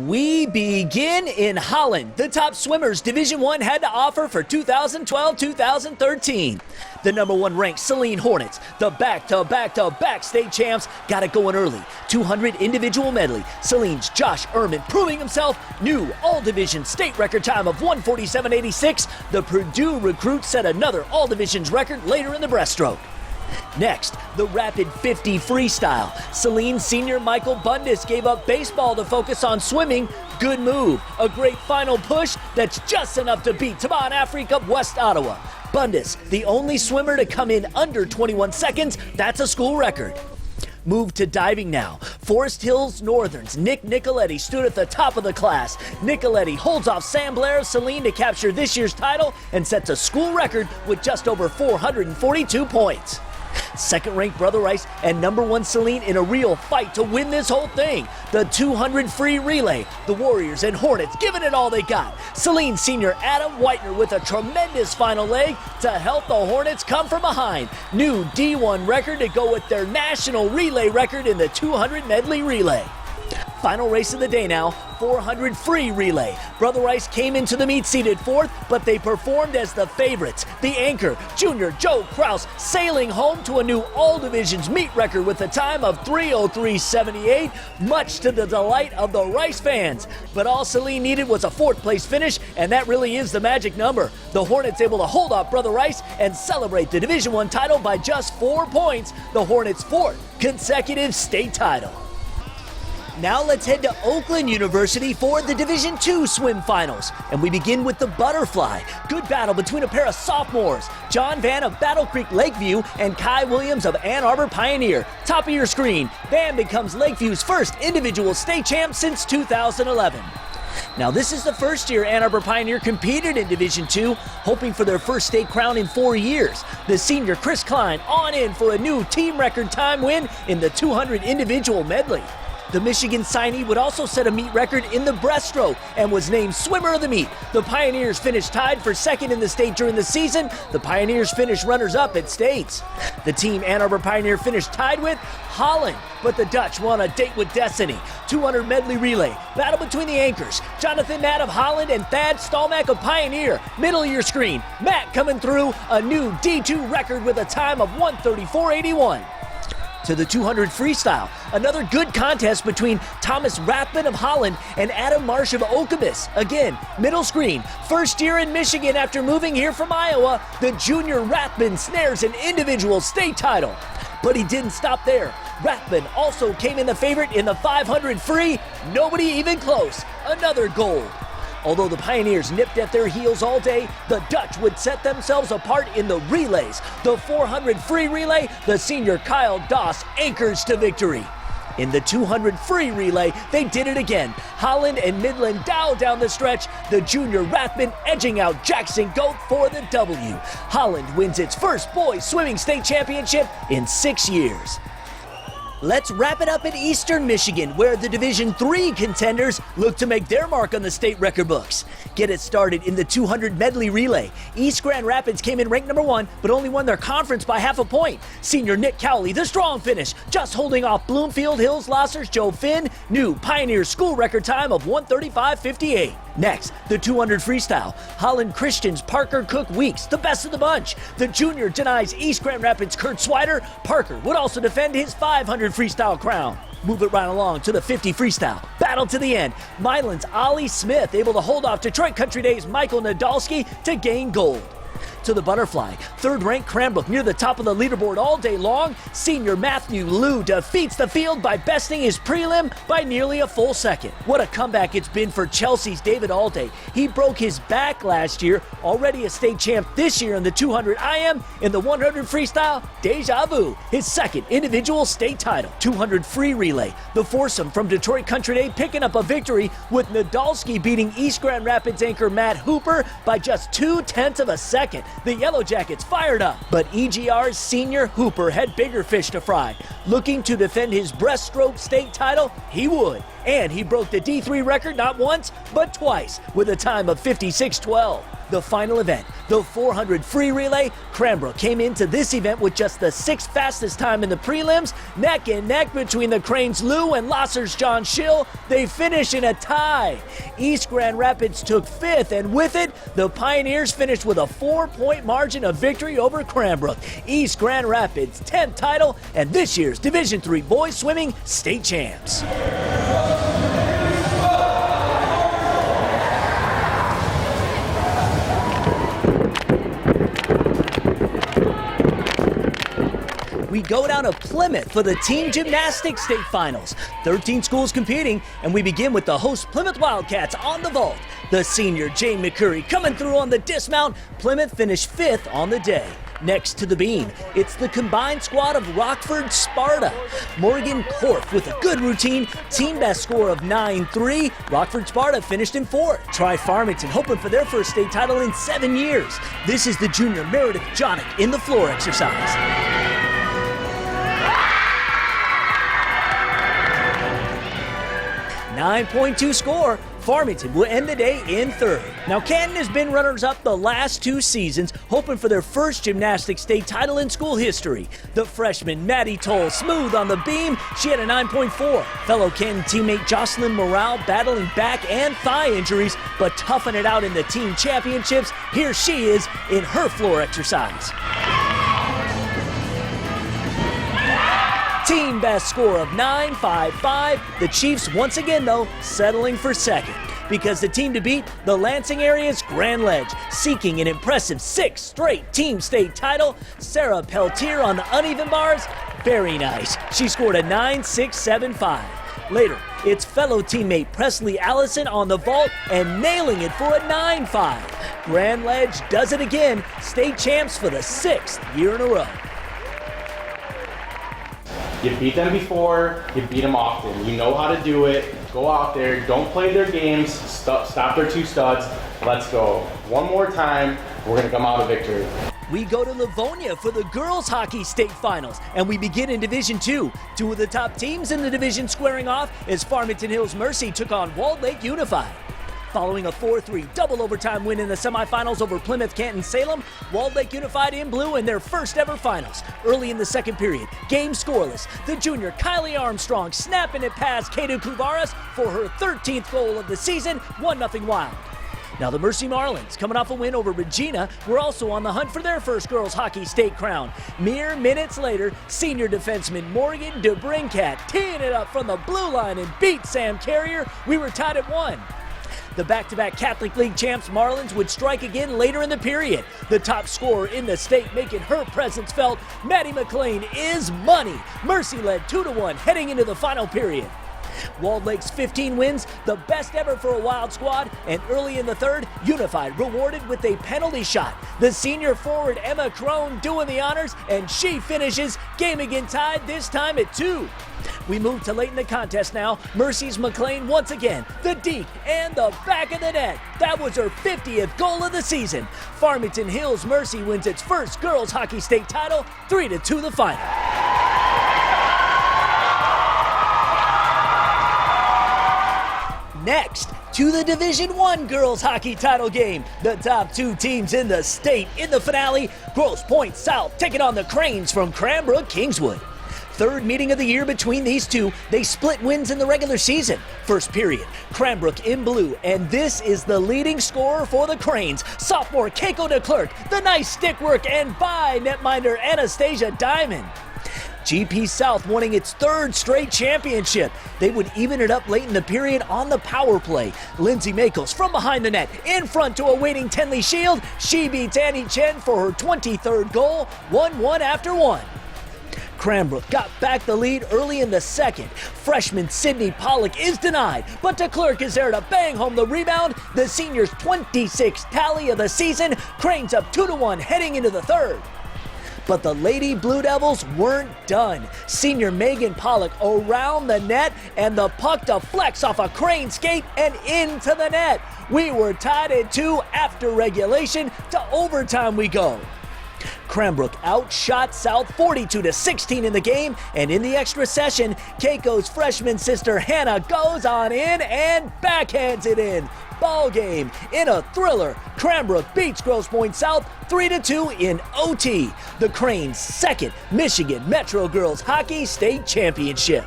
We begin in Holland, the top swimmers Division I had to offer for 2012-2013. The number one ranked Saline Hornets, the back-to-back-to-back state champs, got it going early. 200 individual medley. Saline's Josh Ehrman proving himself, new all-division state record time of 1:47.86. The Purdue recruit set another all-divisions record later in the breaststroke. Next, the rapid 50 freestyle. Saline senior Michael Bundis gave up baseball to focus on swimming. Good move. A great final push that's just enough to beat Taban Afrique West Ottawa. Bundis, the only swimmer to come in under 21 seconds. That's a school record. Move to diving now. Forest Hills Northern's Nick Nicoletti stood at the top of the class. Nicoletti holds off Sam Blair of Saline to capture this year's title and sets a school record with just over 442 points. Second-ranked Brother Rice and number one Saline in a real fight to win this whole thing. The 200 free relay. The Warriors and Hornets giving it all they got. Saline senior Adam Whitener with a tremendous final leg to help the Hornets come from behind. New D1 record to go with their national relay record in the 200 medley relay. Final race of the day now, 400 free relay. Brother Rice came into the meet seated fourth, but they performed as the favorites. The anchor, junior Joe Kraus, sailing home to a new all-divisions meet record with a time of 3:03.78, much to the delight of the Rice fans. But all Saline needed was a fourth-place finish, and that really is the magic number. The Hornets able to hold off Brother Rice and celebrate the Division I title by just 4 points, the Hornets' fourth consecutive state title. Now let's head to Oakland University for the Division II swim finals. And we begin with the butterfly. Good battle between a pair of sophomores. John Van of Battle Creek Lakeview and Kai Williams of Ann Arbor Pioneer. Top of your screen, Van becomes Lakeview's first individual state champ since 2011. Now this is the first year Ann Arbor Pioneer competed in Division II, hoping for their first state crown in 4 years. The senior Chris Klein on in for a new team record time win in the 200 individual medley. The Michigan signee would also set a meet record in the breaststroke and was named swimmer of the meet. The Pioneers finished tied for second in the state during the season. The Pioneers finished runners-up at states. The team Ann Arbor Pioneer finished tied with Holland, but the Dutch won a date with destiny. 200 medley relay, battle between the anchors. Jonathan Matt of Holland and Thad Stalmack of Pioneer. Middle of your screen, Matt coming through a new D2 record with a time of 1:34.81. To the 200 freestyle, another good contest between Thomas Rathman of Holland and Adam Marsh of Okemos. Again, middle screen, first year in Michigan after moving here from Iowa, the junior Rathman snares an individual state title. But he didn't stop there. Rathman also came in the favorite in the 500 free, nobody even close, another gold. Although the Pioneers nipped at their heels all day, the Dutch would set themselves apart in the relays. The 400 free relay, the senior Kyle Doss anchors to victory. In the 200 free relay, they did it again. Holland and Midland Dow down the stretch, the junior Rathman edging out Jackson Goat for the W. Holland wins its first boys swimming state championship in 6 years. Let's wrap it up in Eastern Michigan, where the Division III contenders look to make their mark on the state record books. Get it started in the 200 medley relay. East Grand Rapids came in ranked number 1, but only won their conference by half a point. Senior Nick Cowley, the strong finish, just holding off Bloomfield Hills Lossers Joe Finn, new Pioneer school record time of 1:35.58. Next, the 200 freestyle. Holland Christian's Parker Cook Weeks, the best of the bunch. The junior denies East Grand Rapids' Kurt Swider. Parker would also defend his 500 freestyle crown. Move it right along to the 50 freestyle. Battle to the end. Milan's Ollie Smith able to hold off Detroit Country Days' Michael Nadolski to gain gold. To the butterfly, third-ranked Cranbrook near the top of the leaderboard all day long. Senior Matthew Liu defeats the field by besting his prelim by nearly a full second. What a comeback it's been for Chelsea's David Alday. He broke his back last year, already a state champ this year in the 200 IM. In the 100 freestyle, deja vu, his second individual state title. 200 free relay, the foursome from Detroit Country Day picking up a victory with Nadolski beating East Grand Rapids anchor Matt Hooper by just 0.2 of a second. The Yellow Jackets fired up, but EGR's senior Hooper had bigger fish to fry. Looking to defend his breaststroke state title, he would. And he broke the D3 record not once, but twice, with a time of 56.12. The final event, the 400 free relay. Cranbrook came into this event with just the 6th fastest time in the prelims. Neck and neck between the Cranes' Lou and Losser's John Schill. They finish in a tie. East Grand Rapids took 5th, and with it, the Pioneers finished with a 4-point margin of victory over Cranbrook. East Grand Rapids' 10th title and this year's Division III boys swimming state champs. We go down to Plymouth for the team gymnastics state finals. 13 schools competing, and we begin with the host Plymouth Wildcats on the vault. The senior Jane McCurry coming through on the dismount. Plymouth finished 5th on the day. Next to the beam, it's the combined squad of Rockford Sparta. Morgan Korf with a good routine, team best score of 9-3. Rockford Sparta finished in 4th. Try Farmington hoping for their first state title in 7 years. This is the junior Meredith Jonick in the floor exercise. 9.2 score. Farmington will end the day in 3rd. Now, Canton has been runners-up the last 2 seasons, hoping for their first gymnastics state title in school history. The freshman Maddie Toll smooth on the beam. She had a 9.4. Fellow Canton teammate Jocelyn Morale battling back and thigh injuries, but toughing it out in the team championships. Here she is in her floor exercise. Team best score of 9.55. The Chiefs once again, though, settling for 2nd. Because the team to beat, the Lansing area's Grand Ledge, seeking an impressive 6th straight team state title. Sarah Peltier on the uneven bars. Very nice. She scored a 9.675. Later, it's fellow teammate Presley Allison on the vault and nailing it for a 9.5. Grand Ledge does it again. State champs for the 6th year in a row. You beat them before, you beat them often. You know how to do it. Go out there, don't play their games, stop their 2 studs. Let's go. One more time, we're gonna come out of victory. We go to Livonia for the girls hockey state finals, and we begin in Division II. 2 of the top teams in the division squaring off as Farmington Hills Mercy took on Walled Lake Unified. Following a 4-3 double overtime win in the semifinals over Plymouth Canton Salem, Walled Lake Unified in blue in their first ever finals. Early in the second period, game scoreless. The junior Kylie Armstrong snapping it past Kedu Kluvaras for her 13th goal of the season, 1-0 Wild. Now the Mercy Marlins, coming off a win over Regina, were also on the hunt for their first girls hockey state crown. Mere minutes later, senior defenseman Morgan DeBrincat teeing it up from the blue line and beat Sam Carrier. We were tied at 1. The back-to-back Catholic League champs Marlins would strike again later in the period. The top scorer in the state making her presence felt. Maddie McLean is money. Mercy led 2-1 heading into the final period. Walled Lake's 15 wins, the best ever for a Wild squad, and early in the 3rd, Unified rewarded with a penalty shot. The senior forward Emma Crone doing the honors, and she finishes. Game again tied, this time at 2. We move to late in the contest now. Mercy's McLean once again, the deke and the back of the net. That was her 50th goal of the season. Farmington Hills Mercy wins its first girls hockey state title, 3-2 the final. Next, to the Division I girls hockey title game. The top 2 teams in the state in the finale. Grosse Pointe South taking on the Cranes from Cranbrook Kingswood. 3rd meeting of the year between these 2. They split wins in the regular season. First period, Cranbrook in blue, and this is the leading scorer for the Cranes. Sophomore Keiko DeClerc, the nice stick work, and by netminder Anastasia Diamond. GP South winning its 3rd straight championship. They would even it up late in the period on the power play. Lindsay Makels from behind the net, in front to a waiting Tenley Shield. She beats Annie Chen for her 23rd goal, 1-1 after 1. Cranbrook got back the lead early in the 2nd. Freshman Sydney Pollock is denied, but DeClerc is there to bang home the rebound. The seniors' 26th tally of the season. Cranes up 2-1 heading into the 3rd. But the Lady Blue Devils weren't done. Senior Megan Pollock around the net, and the puck deflects off a Crane skate and into the net. We were tied at 2 after regulation. To overtime we go. Cranbrook outshot South 42-16 in the game, and in the extra session, Keiko's freshman sister Hannah goes on in and backhands it in. ball game in a thriller. Cranbrook beats Grosse Pointe South 3-2 in OT. The Cranes' second Michigan Metro Girls Hockey State Championship.